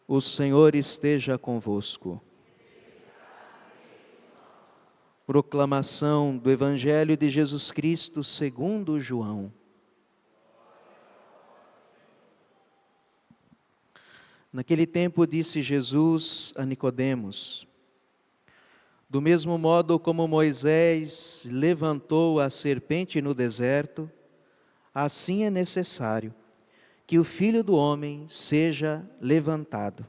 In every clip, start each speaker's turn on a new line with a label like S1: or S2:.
S1: O Senhor esteja convosco. Proclamação do Evangelho de Jesus Cristo segundo João. Naquele tempo disse Jesus a Nicodemos: do mesmo modo como Moisés levantou a serpente no deserto, assim é necessário que o Filho do Homem seja levantado,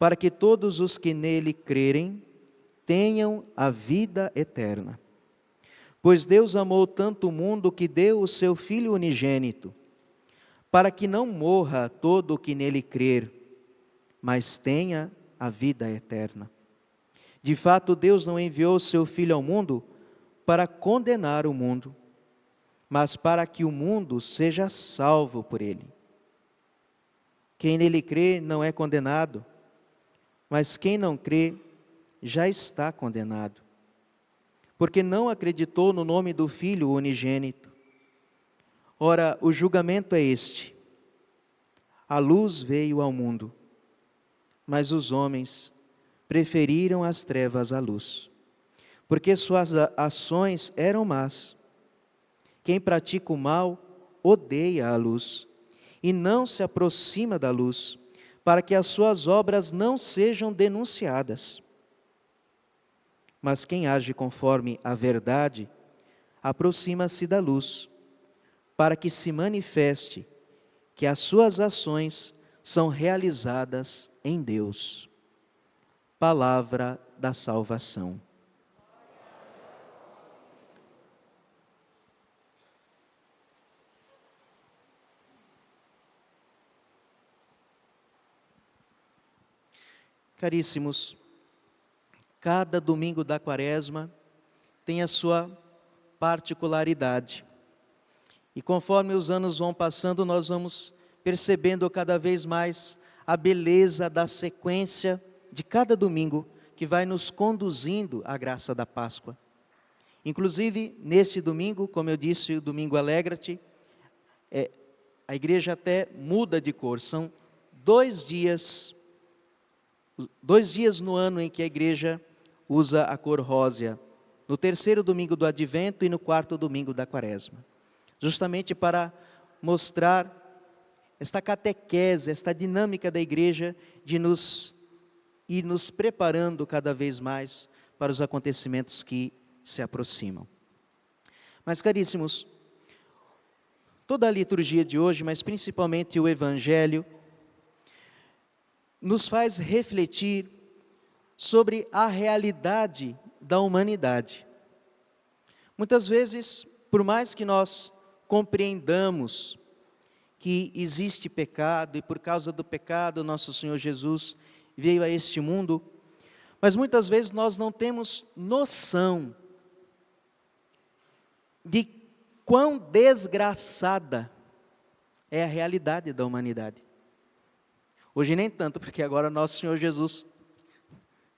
S1: para que todos os que nele crerem tenham a vida eterna. Pois Deus amou tanto o mundo que deu o seu Filho unigênito, para que não morra todo o que nele crer, mas tenha a vida eterna. De fato, Deus não enviou o seu Filho ao mundo para condenar o mundo, mas para que o mundo seja salvo por ele. Quem nele crê não é condenado, mas quem não crê já está condenado, porque não acreditou no nome do Filho unigênito. Ora, o julgamento é este: a luz veio ao mundo, mas os homens preferiram as trevas à luz, porque suas ações eram más. Quem pratica o mal odeia a luz e não se aproxima da luz, para que as suas obras não sejam denunciadas. Mas quem age conforme a verdade aproxima-se da luz, para que se manifeste que as suas ações são realizadas em Deus. Palavra da salvação. Caríssimos, cada domingo da Quaresma tem a sua particularidade. E conforme os anos vão passando, nós vamos percebendo cada vez mais a beleza da sequência de cada domingo que vai nos conduzindo à graça da Páscoa. Inclusive, neste domingo, como eu disse, o domingo Alegra-te, a igreja até muda de cor. São 2 dias no ano em que a igreja usa a cor rósea, no 3º domingo do Advento e no 4º domingo da Quaresma, justamente para mostrar esta catequese, esta dinâmica da igreja de nos ir nos preparando cada vez mais para os acontecimentos que se aproximam. Mas, caríssimos, toda a liturgia de hoje, mas principalmente o Evangelho, nos faz refletir sobre a realidade da humanidade. Muitas vezes, por mais que nós compreendamos que existe pecado, e por causa do pecado nosso Senhor Jesus veio a este mundo, mas muitas vezes nós não temos noção de quão desgraçada é a realidade da humanidade. Hoje nem tanto, porque agora nosso Senhor Jesus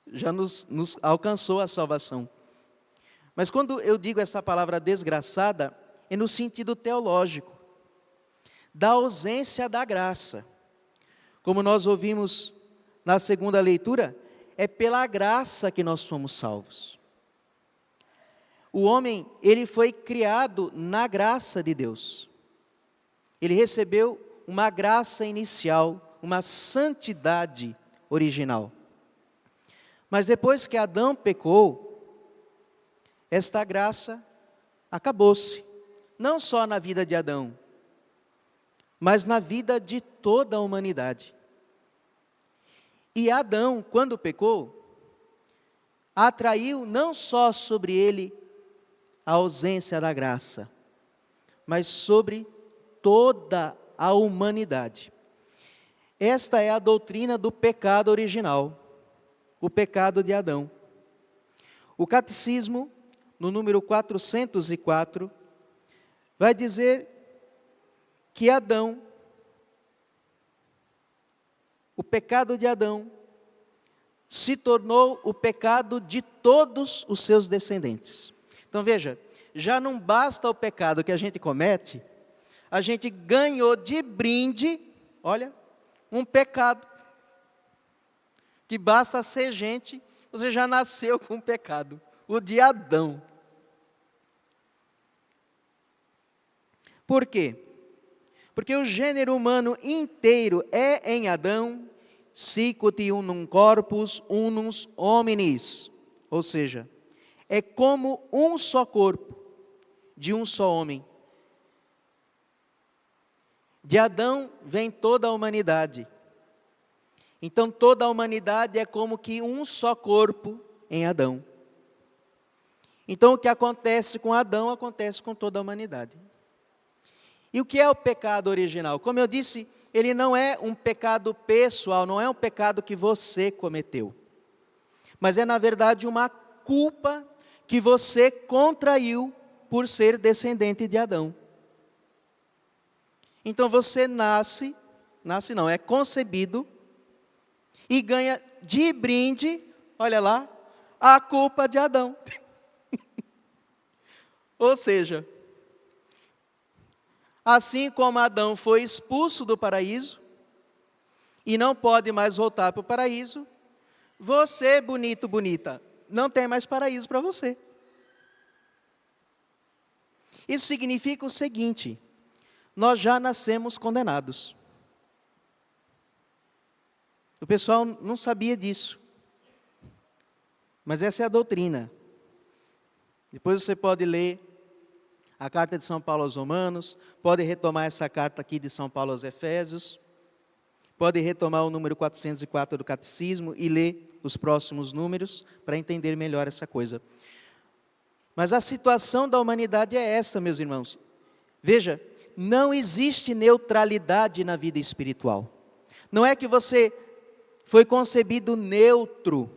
S1: já nos alcançou a salvação. Mas quando eu digo essa palavra desgraçada, é no sentido teológico, da ausência da graça. Como nós ouvimos na segunda leitura, é pela graça que nós somos salvos. O homem, ele foi criado na graça de Deus. Ele recebeu uma graça inicial, uma santidade original. Mas depois que Adão pecou, esta graça acabou-se. Não só na vida de Adão, mas na vida de toda a humanidade. E Adão, quando pecou, atraiu não só sobre ele a ausência da graça, mas sobre toda a humanidade. Esta é a doutrina do pecado original, o pecado de Adão. O Catecismo, no número 404, vai dizer que Adão, o pecado de Adão, se tornou o pecado de todos os seus descendentes. Então veja, já não basta o pecado que a gente comete, a gente ganhou de brinde, olha, um pecado que basta ser gente, você já nasceu com o pecado, o de Adão. Por quê? Porque o gênero humano inteiro é em Adão, sicut unum corpus unus hominis, ou seja, é como um só corpo, de um só homem. De Adão vem toda a humanidade. Então toda a humanidade é como que um só corpo em Adão. Então o que acontece com Adão, acontece com toda a humanidade. E o que é o pecado original? Como eu disse, ele não é um pecado pessoal, não é um pecado que você cometeu. Mas é na verdade uma culpa que você contraiu por ser descendente de Adão. Então você nasce não, é concebido e ganha de brinde, olha lá, a culpa de Adão. Ou seja, assim como Adão foi expulso do paraíso e não pode mais voltar para o paraíso, você, bonito, bonita, não tem mais paraíso para você. Isso significa o seguinte: nós já nascemos condenados. O pessoal não sabia disso, mas essa é a doutrina. Depois você pode ler a carta de São Paulo aos Romanos, pode retomar essa carta aqui de São Paulo aos Efésios, pode retomar o número 404 do Catecismo e ler os próximos números para entender melhor essa coisa. Mas a situação da humanidade é esta, meus irmãos. Veja, não existe neutralidade na vida espiritual. Não é que você foi concebido neutro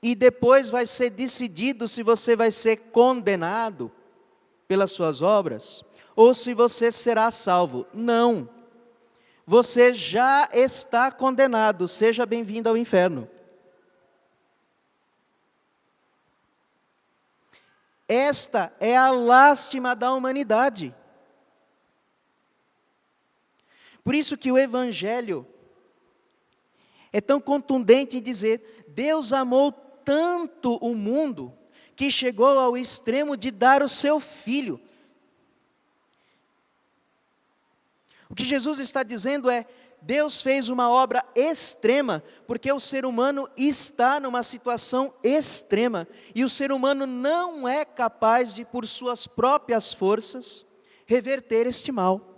S1: e depois vai ser decidido se você vai ser condenado pelas suas obras ou se você será salvo. Não. Você já está condenado, seja bem-vindo ao inferno. Esta é a lástima da humanidade. Por isso que o Evangelho é tão contundente em dizer: Deus amou tanto o mundo, que chegou ao extremo de dar o seu Filho. O que Jesus está dizendo é: Deus fez uma obra extrema, porque o ser humano está numa situação extrema, e o ser humano não é capaz de, por suas próprias forças, reverter este mal.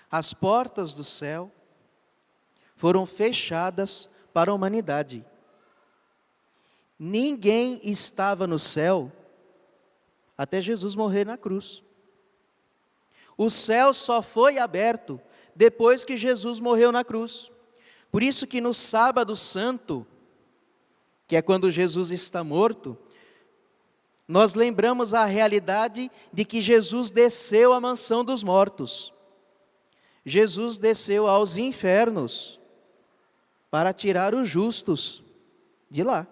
S1: As portas do céu foram fechadas para a humanidade. Ninguém estava no céu até Jesus morrer na cruz. O céu só foi aberto depois que Jesus morreu na cruz. Por isso que no sábado santo, que é quando Jesus está morto, nós lembramos a realidade de que Jesus desceu à mansão dos mortos. Jesus desceu aos infernos para tirar os justos de lá.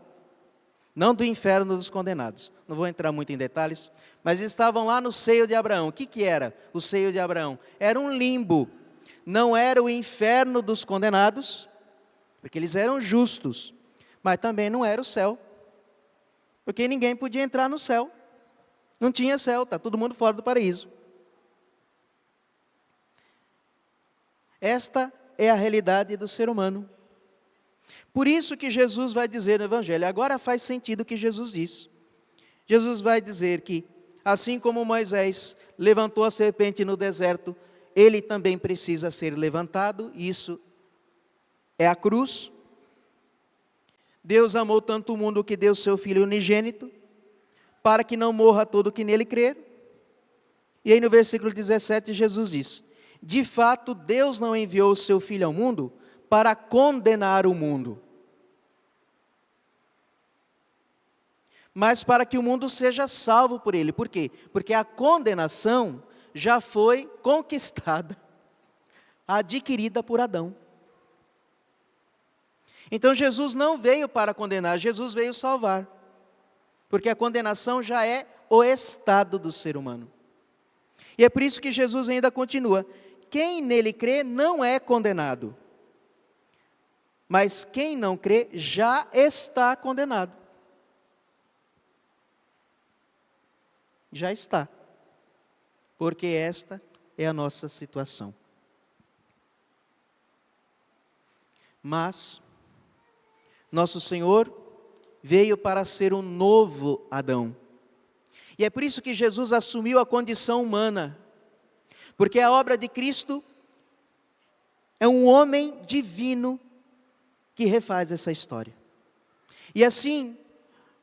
S1: Não do inferno dos condenados. Não vou entrar muito em detalhes, mas estavam lá no seio de Abraão. O que era o seio de Abraão? Era um limbo. Não era o inferno dos condenados, porque eles eram justos, mas também não era o céu, porque ninguém podia entrar no céu. Não tinha céu, está todo mundo fora do paraíso. Esta é a realidade do ser humano. Por isso que Jesus vai dizer no Evangelho, agora faz sentido o que Jesus diz. Jesus vai dizer que, assim como Moisés levantou a serpente no deserto, ele também precisa ser levantado, e isso é a cruz. Deus amou tanto o mundo que deu seu Filho unigênito, para que não morra todo que nele crer. E aí no versículo 17 Jesus diz: de fato Deus não enviou o seu Filho ao mundo para condenar o mundo, mas para que o mundo seja salvo por ele. Por quê? Porque a condenação já foi conquistada, adquirida por Adão. Então Jesus não veio para condenar, Jesus veio salvar. Porque a condenação já é o estado do ser humano. E é por isso que Jesus ainda continua: quem nele crê não é condenado, mas quem não crê já está condenado. Já está, porque esta é a nossa situação. Mas nosso Senhor veio para ser um novo Adão. E é por isso que Jesus assumiu a condição humana, porque a obra de Cristo é um homem divino que refaz essa história. E assim,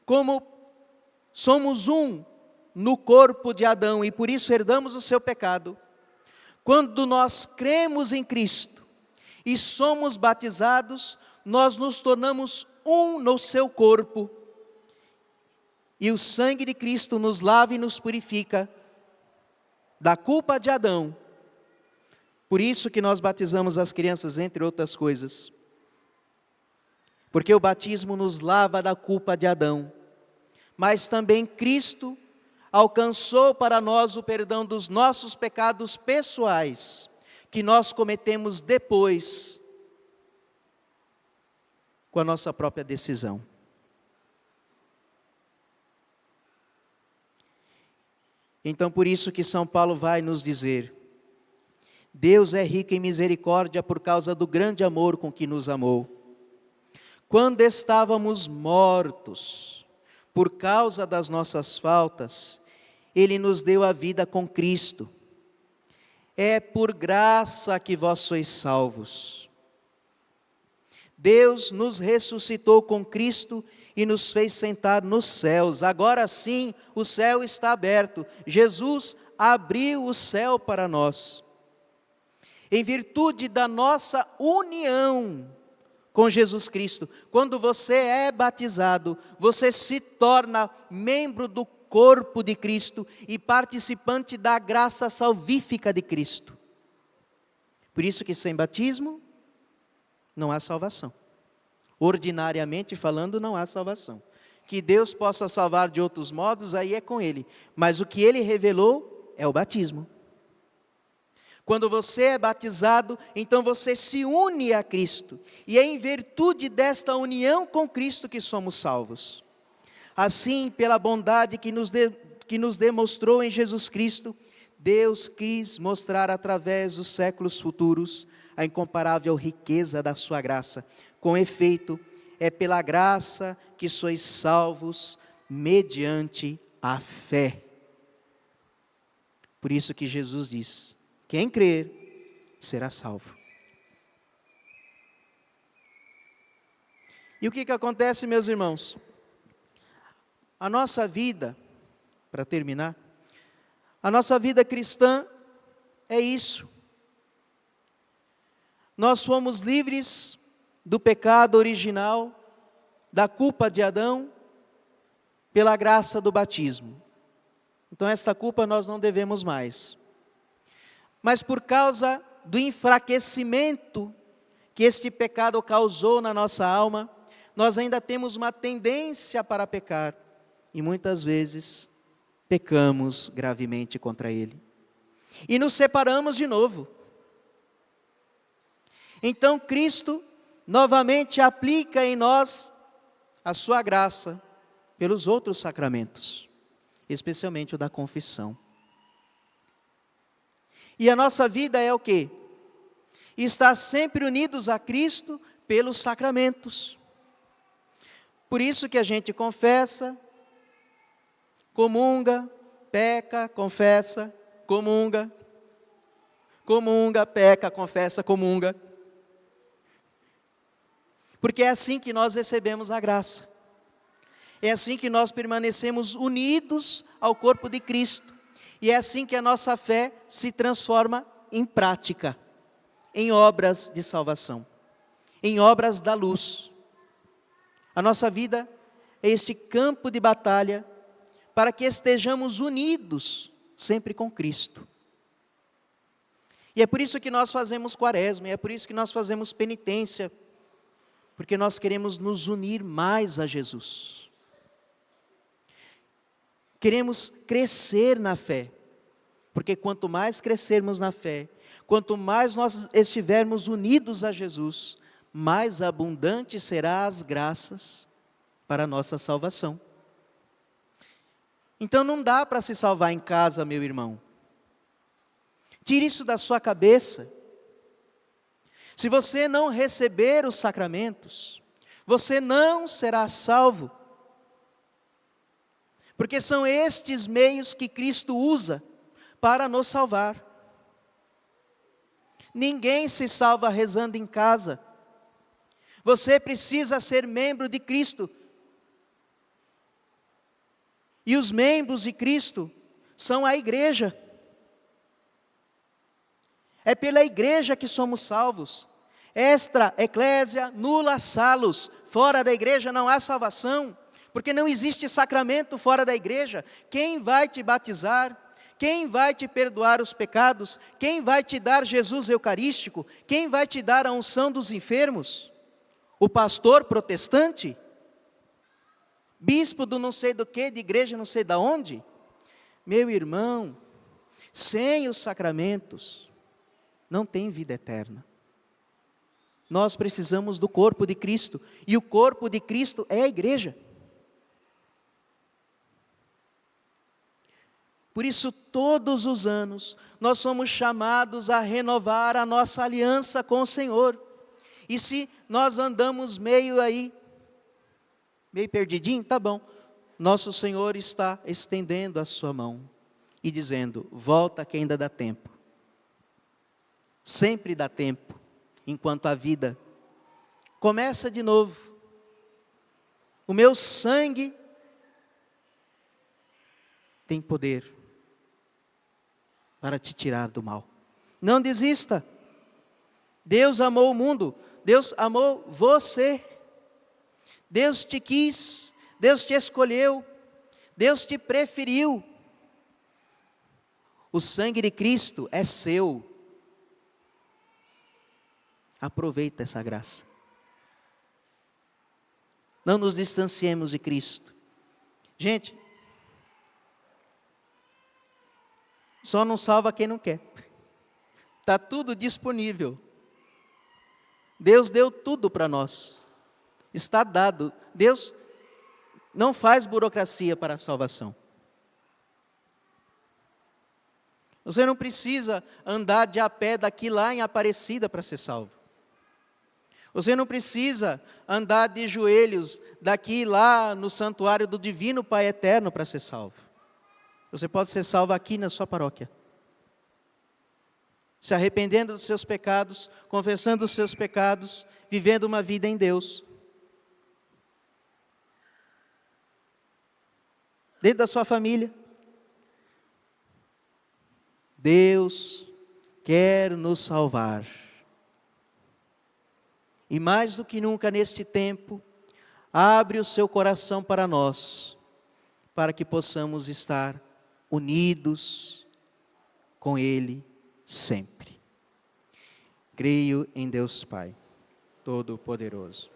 S1: como somos um no corpo de Adão e por isso herdamos o seu pecado, quando nós cremos em Cristo e somos batizados, nós nos tornamos um no seu corpo, e o sangue de Cristo nos lava e nos purifica da culpa de Adão. Por isso que nós batizamos as crianças, entre outras coisas, porque o batismo nos lava da culpa de Adão, mas também Cristo alcançou para nós o perdão dos nossos pecados pessoais, que nós cometemos depois, com a nossa própria decisão. Então, por isso que São Paulo vai nos dizer: Deus é rico em misericórdia por causa do grande amor com que nos amou. Quando estávamos mortos, por causa das nossas faltas, Ele nos deu a vida com Cristo. É por graça que vós sois salvos. Deus nos ressuscitou com Cristo e nos fez sentar nos céus. Agora sim, o céu está aberto. Jesus abriu o céu para nós. Em virtude da nossa união com Jesus Cristo, quando você é batizado, você se torna membro do corpo de Cristo e participante da graça salvífica de Cristo. Por isso que sem batismo não há salvação. Ordinariamente falando, não há salvação. Que Deus possa salvar de outros modos, aí é com Ele. Mas o que Ele revelou é o batismo. Quando você é batizado, então você se une a Cristo. E é em virtude desta união com Cristo que somos salvos. Assim, pela bondade que nos demonstrou em Jesus Cristo, Deus quis mostrar através dos séculos futuros a incomparável riqueza da sua graça. Com efeito, é pela graça que sois salvos mediante a fé. Por isso que Jesus diz: quem crer será salvo. E o que acontece, meus irmãos? A nossa vida, para terminar, a nossa vida cristã é isso. Nós fomos livres do pecado original, da culpa de Adão, pela graça do batismo. Então esta culpa nós não devemos mais. Mas por causa do enfraquecimento que este pecado causou na nossa alma, nós ainda temos uma tendência para pecar. E muitas vezes pecamos gravemente contra Ele. E nos separamos de novo. Então Cristo novamente aplica em nós a sua graça pelos outros sacramentos, especialmente o da confissão. E a nossa vida é o quê? Estar sempre unidos a Cristo pelos sacramentos. Por isso que a gente confessa, comunga, peca, confessa, comunga, peca, confessa, comunga. Porque é assim que nós recebemos a graça. É assim que nós permanecemos unidos ao corpo de Cristo. E é assim que a nossa fé se transforma em prática, em obras de salvação, em obras da luz. A nossa vida é este campo de batalha para que estejamos unidos sempre com Cristo. E é por isso que nós fazemos quaresma, e é por isso que nós fazemos penitência, porque nós queremos nos unir mais a Jesus. Queremos crescer na fé, porque quanto mais crescermos na fé, quanto mais nós estivermos unidos a Jesus, mais abundante serão as graças para a nossa salvação. Então não dá para se salvar em casa, meu irmão. Tire isso da sua cabeça. Se você não receber os sacramentos, você não será salvo. Porque são estes meios que Cristo usa para nos salvar. Ninguém se salva rezando em casa. Você precisa ser membro de Cristo. E os membros de Cristo são a igreja. É pela igreja que somos salvos. Extra ecclesia nulla salus. Fora da igreja não há salvação, porque não existe sacramento fora da igreja. Quem vai te batizar? Quem vai te perdoar os pecados? Quem vai te dar Jesus eucarístico? Quem vai te dar a unção dos enfermos? O pastor protestante? Bispo do não sei do que, de igreja não sei da onde? Meu irmão, sem os sacramentos, não tem vida eterna. Nós precisamos do corpo de Cristo, e o corpo de Cristo é a igreja. Por isso, todos os anos, nós somos chamados a renovar a nossa aliança com o Senhor. E se nós andamos meio perdidinho, tá bom. Nosso Senhor está estendendo a sua mão e dizendo: volta que ainda dá tempo. Sempre dá tempo, enquanto a vida começa de novo. O meu sangue tem poder para te tirar do mal. Não desista. Deus amou o mundo, Deus amou você. Deus te quis, Deus te escolheu, Deus te preferiu. O sangue de Cristo é seu. Aproveita essa graça. Não nos distanciemos de Cristo. Gente, só não salva quem não quer. Está tudo disponível. Deus deu tudo para nós. Está dado. Deus não faz burocracia para a salvação. Você não precisa andar de a pé daqui lá em Aparecida para ser salvo. Você não precisa andar de joelhos daqui lá no santuário do Divino Pai Eterno para ser salvo. Você pode ser salvo aqui na sua paróquia. Se arrependendo dos seus pecados, confessando os seus pecados, vivendo uma vida em Deus. Dentro da sua família. Deus quer nos salvar. E mais do que nunca neste tempo, abre o seu coração para nós, para que possamos estar unidos com Ele sempre. Creio em Deus Pai Todo-Poderoso,